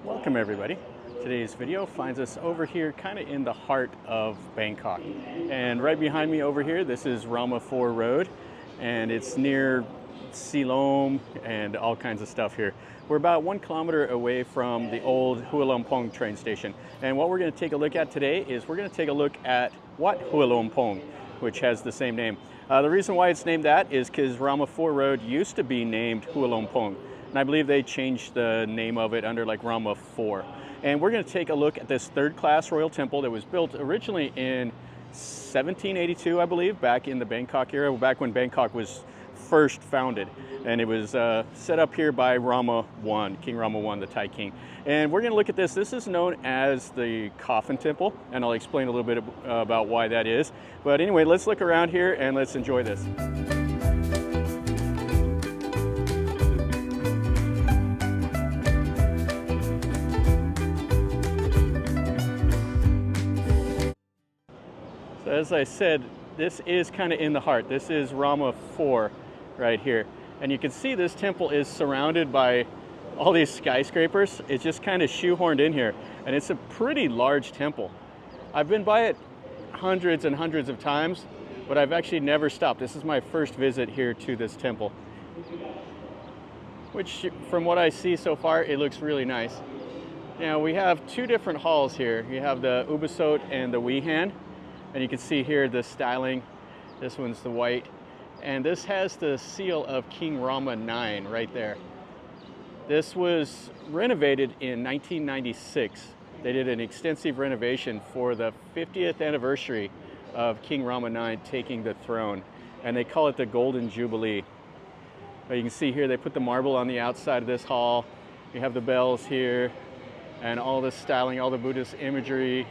Welcome everybody. Today's video finds us over here kind of in the heart of Bangkok. And right behind me over here, this is Rama IV Road, and it's near Siam and all kinds of stuff here. We're about 1 kilometer away from the old Hua Lamphong train station. And what we're going to take a look at today is we're going to take a look at Wat Hua Lamphong, which has the same name. The reason why it's named that is because Rama IV Road used to be named Hua Lamphong. And I believe they changed the name of it under like Rama IV. And we're going to take a look at this third-class royal temple that was built originally in 1782, I believe, back in the Bangkok era, back when Bangkok was first founded. And it was set up here by Rama I, King Rama I, the Thai king. And we're going to look at this. This is known as the Coffin temple, and I'll explain a little bit about why that is. But anyway, let's look around here and let's enjoy this. So as I said, this is kind of in the heart. This is Rama IV right here. And you can see this temple is surrounded by all these skyscrapers. It's just kind of shoehorned in here. And it's a pretty large temple. I've been by it hundreds and hundreds of times, but I've actually never stopped. This is my first visit here to this temple, which from what I see so far, it looks really nice. Now we have two different halls here. You have the Ubasot and the Wehan. And you can see here the styling. This one's the white. And this has the seal of King Rama IX right there. This was renovated in 1996. They did an extensive renovation for the 50th anniversary of King Rama IX taking the throne. And they call it the Golden Jubilee. But you can see here they put the marble on the outside of this hall. You have the bells here and all the styling, all the Buddhist imagery,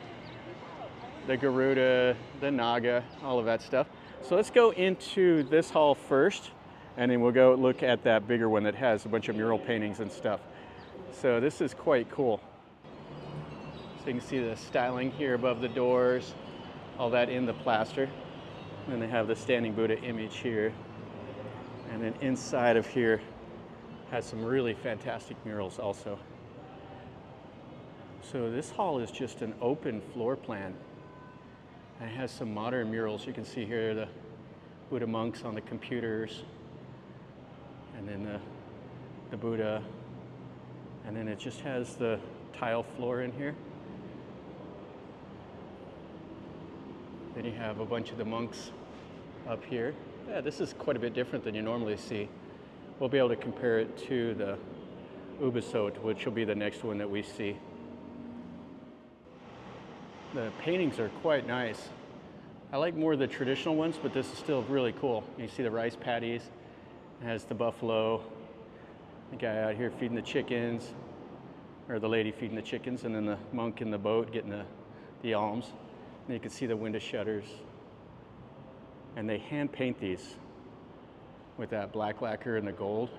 the Garuda, the Naga, all of that stuff. So let's go into this hall first, and then we'll go look at that bigger one that has a bunch of mural paintings and stuff. So this is quite cool. So you can see the styling here above the doors, all that in the plaster. And they have the standing Buddha image here. And then inside of here has some really fantastic murals also. So this hall is just an open floor plan. And it has some modern murals. You can see here the Buddha monks on the computers, and then the Buddha, and then it just has the tile floor in here. Then you have a bunch of the monks up here. Yeah, this is quite a bit different than you normally see. We'll be able to compare it to the Ubasot, which will be the next one that we see. The paintings are quite nice. I like more of the traditional ones, but this is still really cool. You see the rice paddies. It has the buffalo, the guy out here feeding the chickens, or the lady feeding the chickens, and then the monk in the boat getting the alms. And you can see the window shutters. And they hand paint these with that black lacquer and the gold.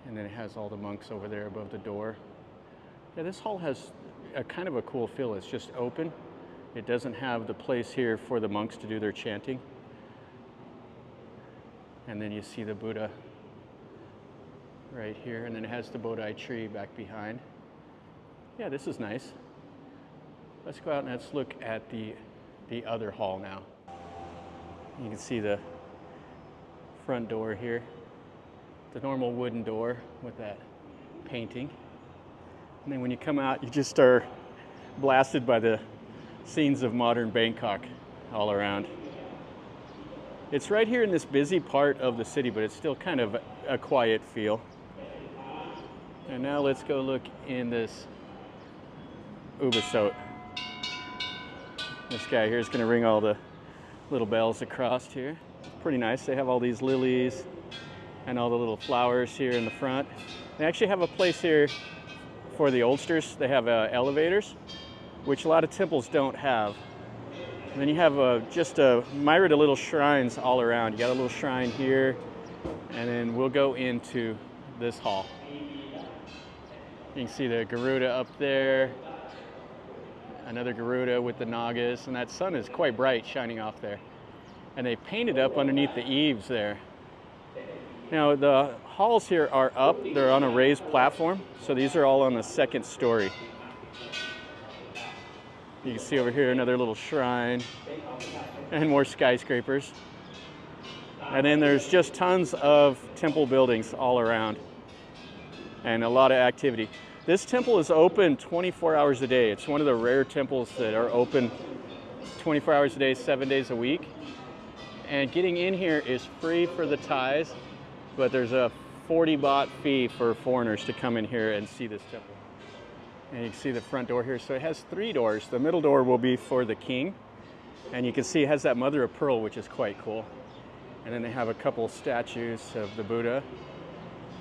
And then it has all the monks over there above the door. Yeah, this hall has a kind of a cool feel. It's just open. It doesn't have the place here for the monks to do their chanting. And then you see the Buddha right here, and then it has the Bodhi tree back behind. Yeah, this is nice. Let's go out and let's look at the other hall now. You can see the front door here, the normal wooden door with that painting. And then when you come out, you just are blasted by the scenes of modern Bangkok all around. It's right here in this busy part of the city, but it's still kind of a quiet feel. And now let's go look in this Ubasot. This guy here is going to ring all the little bells across here. Pretty nice. They have all these lilies and all the little flowers here in the front. They actually have a place here for the oldsters. They have elevators, which a lot of temples don't have. And then you have just myriad of little shrines all around. You got a little shrine here, and then we'll go into this hall. You can see the Garuda up there, another Garuda with the Nagas, and that sun is quite bright shining off there. And they painted up underneath the eaves there. Now the halls here are up, they're on a raised platform, so these are all on the second story. You can see over here another little shrine and more skyscrapers. And then there's just tons of temple buildings all around and a lot of activity. This temple is open 24 hours a day. It's one of the rare temples that are open 24 hours a day, 7 days a week. And getting in here is free for the Thais, but there's a 40 baht fee for foreigners to come in here and see this temple. And you can see the front door here. So it has 3 doors. The middle door will be for the king. And you can see it has that mother of pearl, which is quite cool. And then they have a couple statues of the Buddha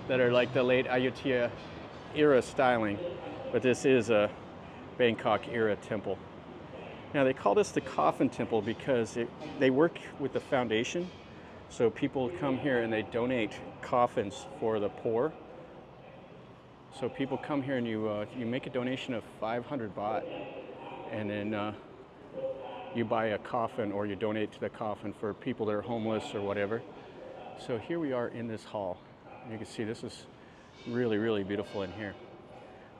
that are like the late Ayutthaya era styling. But this is a Bangkok era temple. Now they call this the Coffin temple because they work with the foundation. So people come here and they donate coffins for the poor. So people come here and you make a donation of 500 baht, and then you buy a coffin or you donate to the coffin for people that are homeless or whatever. So here we are in this hall. You can see this is really, really beautiful in here.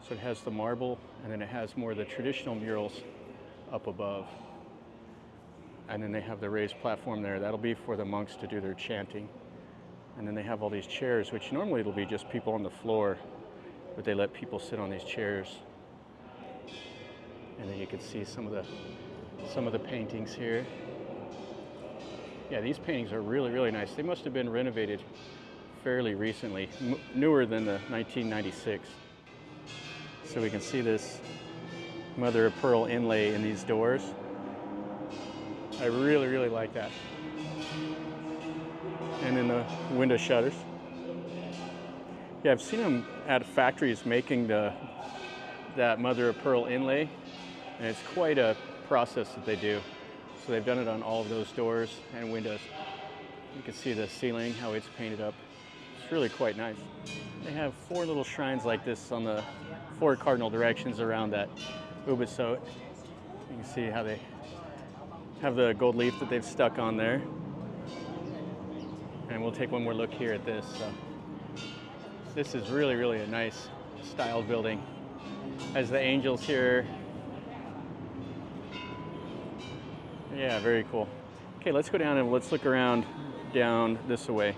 So it has the marble, and then it has more of the traditional murals up above. And then they have the raised platform there. That'll be for the monks to do their chanting. And then they have all these chairs, which normally it'll be just people on the floor, but they let people sit on these chairs. And then you can see some of the paintings here. Yeah, these paintings are really, really nice. They must have been renovated fairly recently, newer than the 1996. So we can see this mother of pearl inlay in these doors. I really, really like that. And then the window shutters. Yeah, I've seen them at factories making that mother of pearl inlay, and it's quite a process that they do. So they've done it on all of those doors and windows. You can see the ceiling, how it's painted up. It's really quite nice. They have 4 little shrines like this on the 4 cardinal directions around that Ubasot. You can see how they have the gold leaf that they've stuck on there. And we'll take one more look here at this. This is really, really a nice styled building. Has the angels here. Yeah, very cool. Okay, let's go down and let's look around down this way.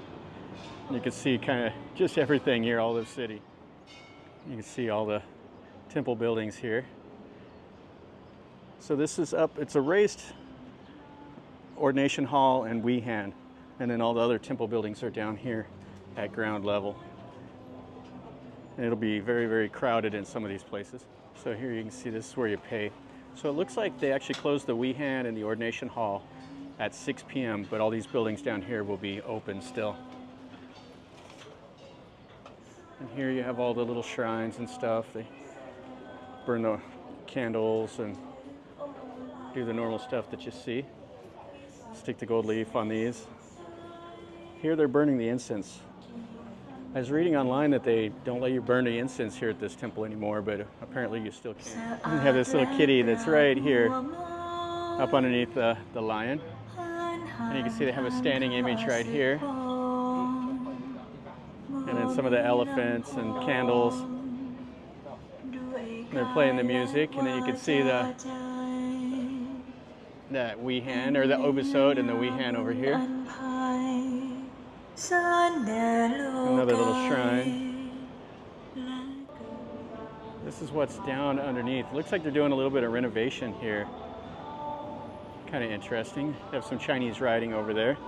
You can see kind of just everything here, all the city. You can see all the temple buildings here. So this is up, it's a raised ordination hall and Wihan. And then all the other temple buildings are down here at ground level. And it'll be very, very crowded in some of these places. So here you can see this is where you pay. So it looks like they actually closed the Wihan and the ordination hall at 6 p.m., but all these buildings down here will be open still. And here you have all the little shrines and stuff. They burn the candles and do the normal stuff that you see. Stick the gold leaf on these. Here they're burning the incense. I was reading online that they don't let you burn the incense here at this temple anymore, but apparently you still can. You have this little kitty that's right here, up underneath the lion. And you can see they have a standing image right here. And then some of the elephants and candles. They're playing the music, and then you can see that Wihan, or the Ubasot and the Wihan over here. Another little shrine. This is what's down underneath. Looks like they're doing a little bit of renovation here. Kind of interesting. They have some Chinese writing over there.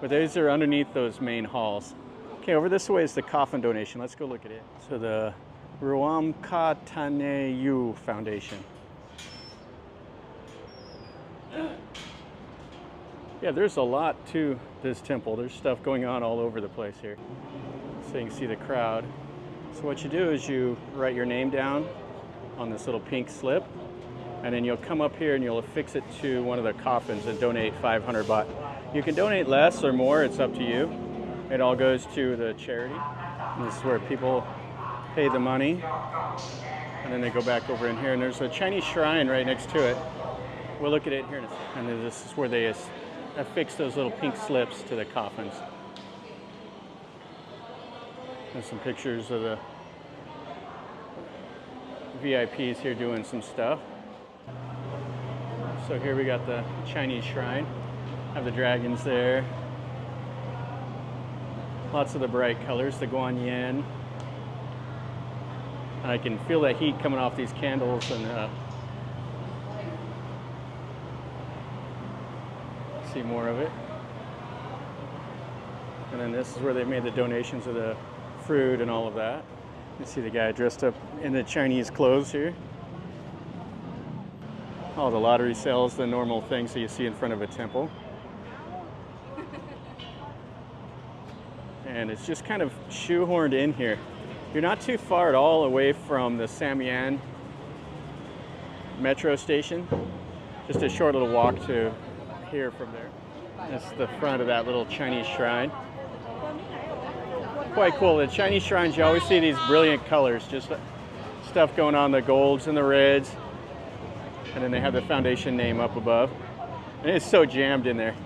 But these are underneath those main halls. Okay, over this way is the coffin donation. Let's go look at it. So the Rattanakosin Foundation. Yeah, there's a lot to this temple. There's stuff going on all over the place here. So you can see the crowd. So what you do is you write your name down on this little pink slip, and then you'll come up here and you'll affix it to one of the coffins and donate 500 baht. You can donate less or more, it's up to you. It all goes to the charity. And this is where people pay the money, and then they go back over in here, and there's a Chinese shrine right next to it. We'll look at it here in a second. And then this is where they affix those little pink slips to the coffins. There's some pictures of the VIPs here doing some stuff. So here we got the Chinese shrine. Have the dragons there. Lots of the bright colors, the Guanyin. And I can feel that heat coming off these candles and see more of it. And then this is where they made the donations of the fruit and all of that. You see the guy dressed up in the Chinese clothes here. All the lottery sales, the normal things that you see in front of a temple. And it's just kind of shoehorned in here. You're not too far at all away from the Siam metro station. Just a short little walk to here from there. That's the front of that little Chinese shrine. Quite cool. The Chinese shrines, you always see these brilliant colors, just stuff going on, the golds and the reds. And then they have the foundation name up above. And it's so jammed in there.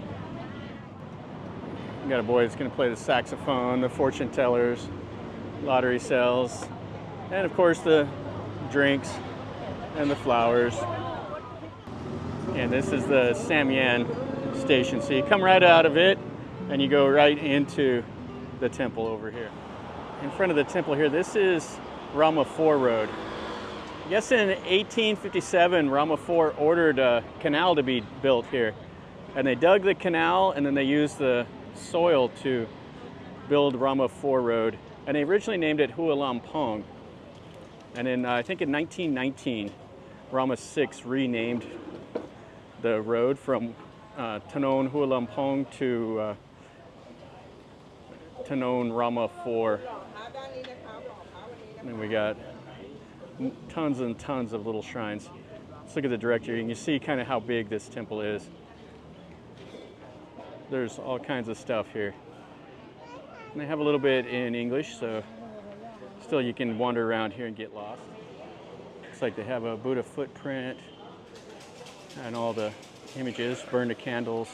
You got a boy that's going to play the saxophone, the fortune tellers, lottery sales, and of course the drinks and the flowers. And this is the Siam station. So you come right out of it and you go right into the temple over here. In front of the temple here, this is Rama IV Road. I guess in 1857, Rama IV ordered a canal to be built here. And they dug the canal and then they used the soil to build Rama IV Road. And they originally named it Hua Lamphong. And then I think in 1919, Rama VI renamed the road from Thanoon Hua Lampong to Thanoon Rama IV. And then we got tons and tons of little shrines. Let's look at the directory and you see kind of how big this temple is. There's all kinds of stuff here. And they have a little bit in English, so still you can wander around here and get lost. Looks like they have a Buddha footprint and all the images, burn the candles,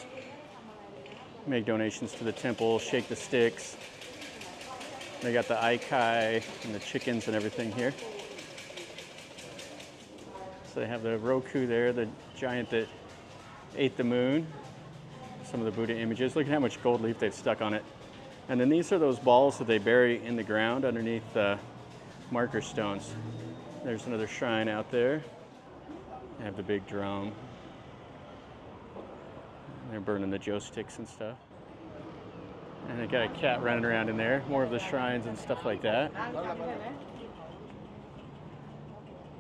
make donations to the temple, shake the sticks. They got the aikai and the chickens and everything here. So they have the Roku there, the giant that ate the moon. Some of the Buddha images. Look at how much gold leaf they've stuck on it. And then these are those balls that they bury in the ground underneath the marker stones. There's another shrine out there. They have the big drum. They're burning the joe sticks and stuff. And they got a cat running around in there. More of the shrines and stuff like that.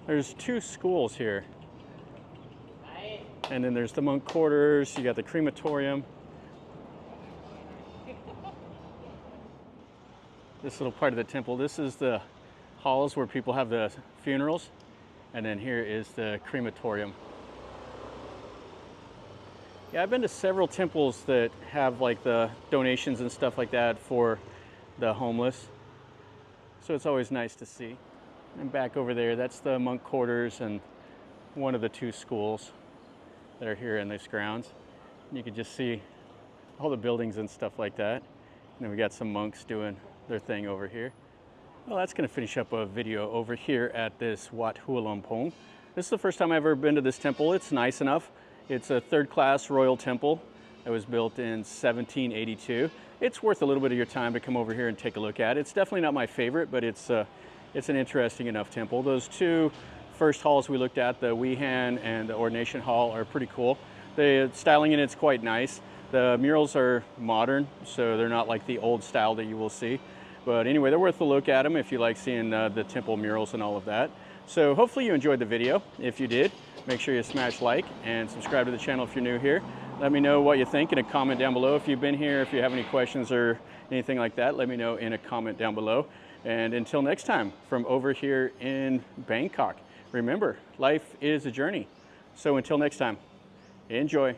There's two schools here. And then there's the monk quarters. You got the crematorium. This little part of the temple, this is the halls where people have the funerals. And then here is the crematorium. Yeah, I've been to several temples that have like the donations and stuff like that for the homeless. So it's always nice to see. And back over there, that's the monk quarters and one of the two schools that are here in these grounds. And you can just see all the buildings and stuff like that. And then we got some monks doing their thing over here. Well, that's going to finish up a video over here at this Wat Hua Lamphong. This is the first time I've ever been to this temple. It's nice enough. It's a third-class royal temple. It was built in 1782. It's worth a little bit of your time to come over here and take a look at. It's definitely not my favorite, but it's an interesting enough temple. Those two first halls we looked at, the Wehan and the Ordination Hall, are pretty cool. The styling in it's quite nice. The murals are modern, so they're not like the old style that you will see. But anyway, they're worth a look at them if you like seeing the temple murals and all of that. So hopefully you enjoyed the video. If you did, make sure you smash like and subscribe to the channel if you're new here. Let me know what you think in a comment down below. If you've been here, if you have any questions or anything like that, let me know in a comment down below. And until next time, from over here in Bangkok, remember, life is a journey. So until next time, enjoy.